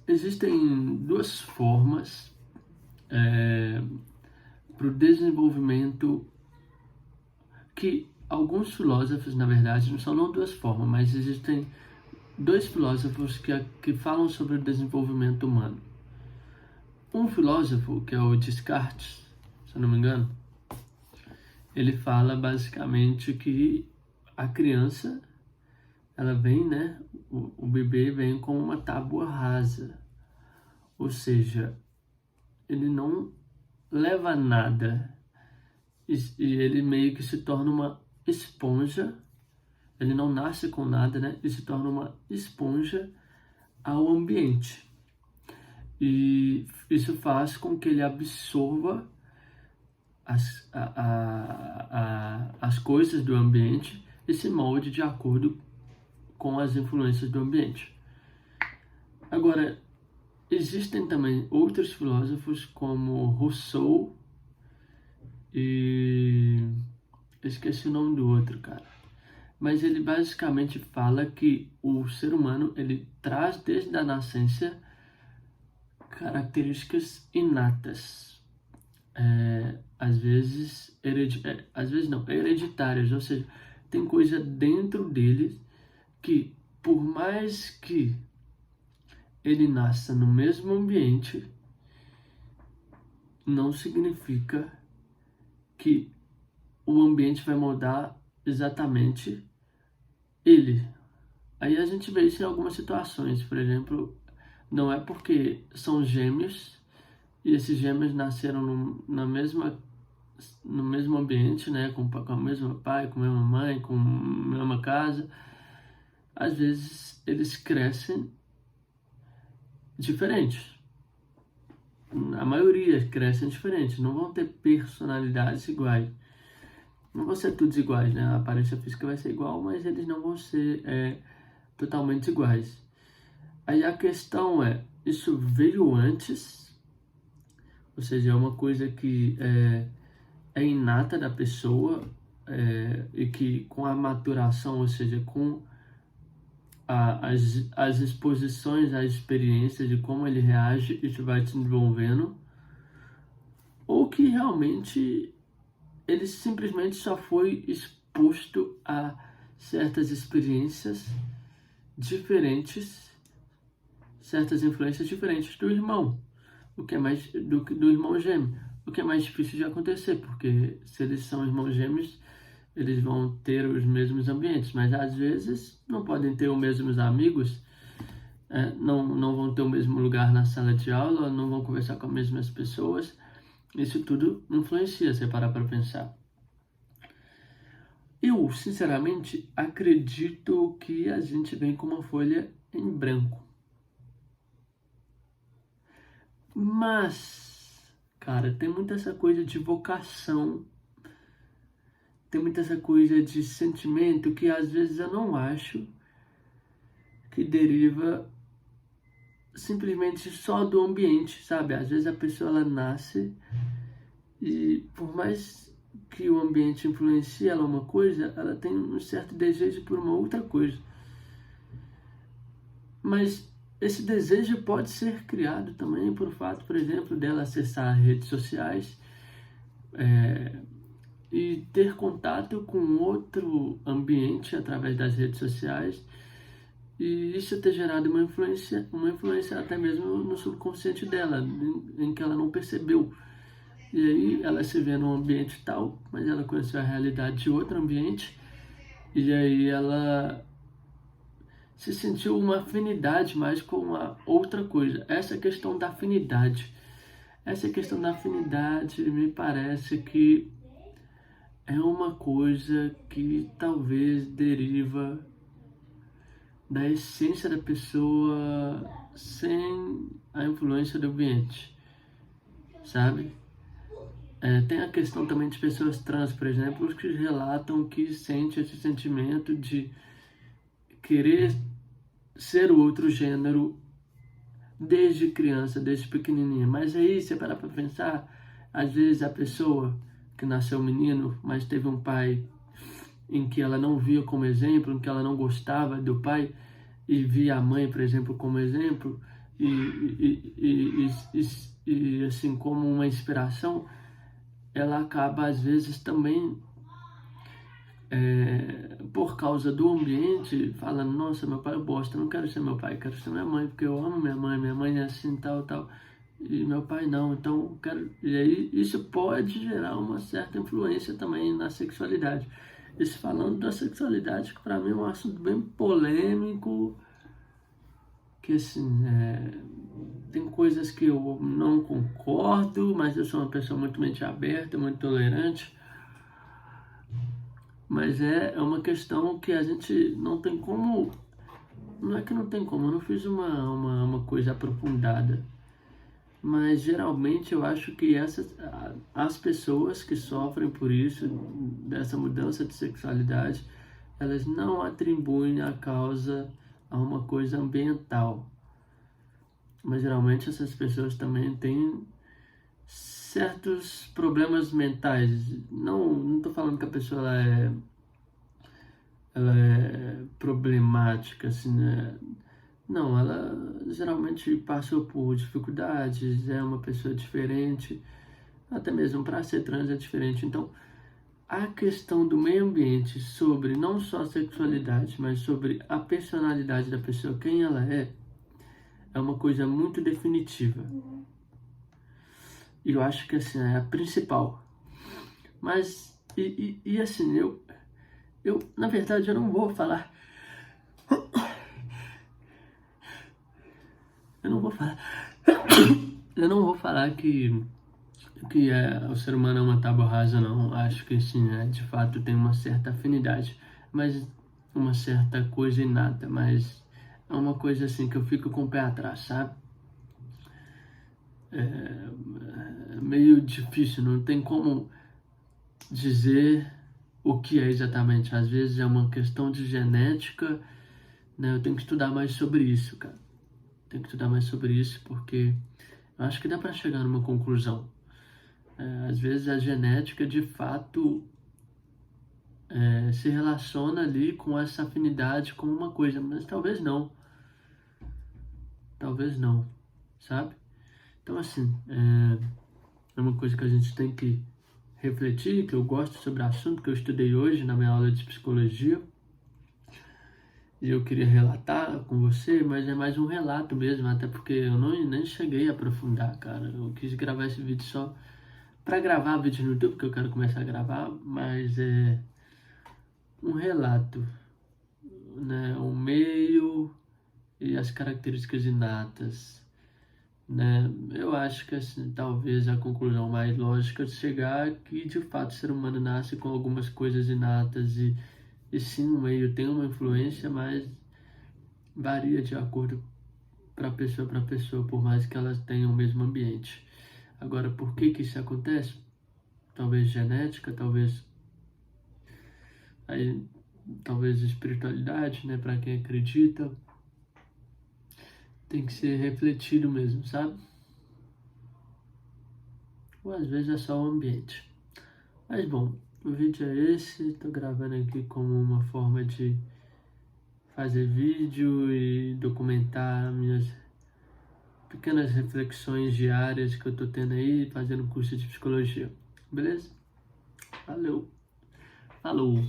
Existem duas formas para o desenvolvimento que alguns filósofos, na verdade, não são duas formas, mas existem dois filósofos que falam sobre o desenvolvimento humano. Um filósofo, que é o Descartes, se eu não me engano, ele fala basicamente que a criança, ela vem, né, o bebê vem com uma tábua rasa, ou seja, ele não leva nada, e ele meio que se torna uma esponja. Ele não nasce com nada, né? Ele se torna uma esponja ao ambiente. E isso faz com que ele absorva as coisas do ambiente e se molde de acordo com as influências do ambiente. Agora, existem também outros filósofos como Rousseau e... esqueci o nome do outro, cara. Mas ele basicamente fala que o ser humano, ele traz desde a nascença características inatas, às vezes hereditárias, ou seja, tem coisa dentro dele que, por mais que ele nasça no mesmo ambiente, não significa que o ambiente vai moldar exatamente ele. Aí a gente vê isso em algumas situações, por exemplo, não é porque são gêmeos e esses gêmeos nasceram no mesmo ambiente, né, com o mesmo pai, com a mesma mãe, com a mesma casa. Às vezes eles crescem diferentes. A maioria crescem diferentes, não vão ter personalidades iguais. Não vão ser todos iguais, né? A aparência física vai ser igual, mas eles não vão ser totalmente iguais. Aí a questão é, isso veio antes, ou seja, é uma coisa que é inata da pessoa e que com a maturação, ou seja, com as exposições, a experiência de como ele reage, isso vai se desenvolvendo, ou que realmente ele simplesmente só foi exposto a certas experiências diferentes, certas influências diferentes do irmão, o que é mais do irmão gêmeo, o que é mais difícil de acontecer, porque se eles são irmãos gêmeos, eles vão ter os mesmos ambientes, mas às vezes não podem ter os mesmos amigos, não vão ter o mesmo lugar na sala de aula, não vão conversar com as mesmas pessoas. Isso tudo influencia, se parar para pensar. Eu, sinceramente, acredito que a gente vem com uma folha em branco. Mas, cara, tem muita essa coisa de vocação, tem muita essa coisa de sentimento que às vezes eu não acho que deriva simplesmente só do ambiente, sabe? Às vezes a pessoa ela nasce e por mais que o ambiente influencie ela uma coisa, ela tem um certo desejo por uma outra coisa. Mas esse desejo pode ser criado também por fato, por exemplo, dela acessar redes sociais e ter contato com outro ambiente através das redes sociais, e isso ter gerado uma influência até mesmo no subconsciente dela, em que ela não percebeu. E aí ela se vê num ambiente tal, mas ela conheceu a realidade de outro ambiente, e aí ela se sentiu uma afinidade mais com uma outra coisa. Essa questão da afinidade me parece que é uma coisa que talvez deriva da essência da pessoa sem a influência do ambiente, sabe? Tem a questão também de pessoas trans, por exemplo, que relatam que sente esse sentimento de querer ser o outro gênero desde criança, desde pequenininha. Mas aí, você parar para pensar, às vezes a pessoa que nasceu menino, mas teve um pai em que ela não via como exemplo, em que ela não gostava do pai, e via a mãe, por exemplo, como exemplo, e assim como uma inspiração, ela acaba às vezes também por causa do ambiente, falando, nossa, meu pai é bosta, eu não quero ser meu pai, quero ser minha mãe, porque eu amo minha mãe é assim, tal, tal, e meu pai não, então eu quero... E aí isso pode gerar uma certa influência também na sexualidade. Isso falando da sexualidade, que para mim é um assunto bem polêmico, que assim, tem coisas que eu não concordo, mas eu sou uma pessoa muito mente aberta, muito tolerante. Mas é uma questão que a gente não tem como. Não é que não tem como, eu não fiz uma coisa aprofundada. Mas geralmente eu acho que as pessoas que sofrem por isso, dessa mudança de sexualidade, elas não atribuem a causa a uma coisa ambiental. Mas geralmente essas pessoas também têm certos problemas mentais. Não estou falando que a pessoa ela é problemática, assim, né? Não, ela geralmente passou por dificuldades, é uma pessoa diferente, até mesmo para ser trans é diferente. Então, a questão do meio ambiente sobre não só a sexualidade, mas sobre a personalidade da pessoa, quem ela é uma coisa muito definitiva. E eu acho que assim, é a principal. Mas, assim, na verdade, eu não vou falar. Eu não vou falar. Eu não vou falar que o ser humano é uma tábua rasa, não. Acho que sim, de fato tem uma certa afinidade, mas uma certa coisa inata, mas é uma coisa assim que eu fico com o pé atrás, sabe? É meio difícil, não tem como dizer o que é exatamente. Às vezes é uma questão de genética, né? Eu tenho que estudar mais sobre isso, cara. Tenho que estudar mais sobre isso porque eu acho que dá para chegar numa conclusão. Às vezes a genética de fato se relaciona ali com essa afinidade com uma coisa, mas talvez não, sabe? Então assim, é uma coisa que a gente tem que refletir, que eu gosto sobre o assunto que eu estudei hoje na minha aula de psicologia, e eu queria relatar com você, mas é mais um relato mesmo, até porque eu nem cheguei a aprofundar, cara. Eu quis gravar esse vídeo só para gravar vídeo no YouTube, porque eu quero começar a gravar, mas é um relato, né? O meio e as características inatas, né? Eu acho que assim, talvez a conclusão mais lógica de chegar é que de fato o ser humano nasce com algumas coisas inatas e sim o meio tem uma influência, mas varia de acordo para pessoa, por mais que elas tenham o mesmo ambiente. Agora, por que isso acontece? Talvez genética, aí, talvez espiritualidade, né? Para quem acredita, tem que ser refletido mesmo, sabe? Ou às vezes é só o ambiente. Mas bom, o vídeo é esse. Tô gravando aqui como uma forma de fazer vídeo e documentar minhas pequenas reflexões diárias que eu tô tendo aí, fazendo curso de psicologia. Beleza? Valeu! Falou!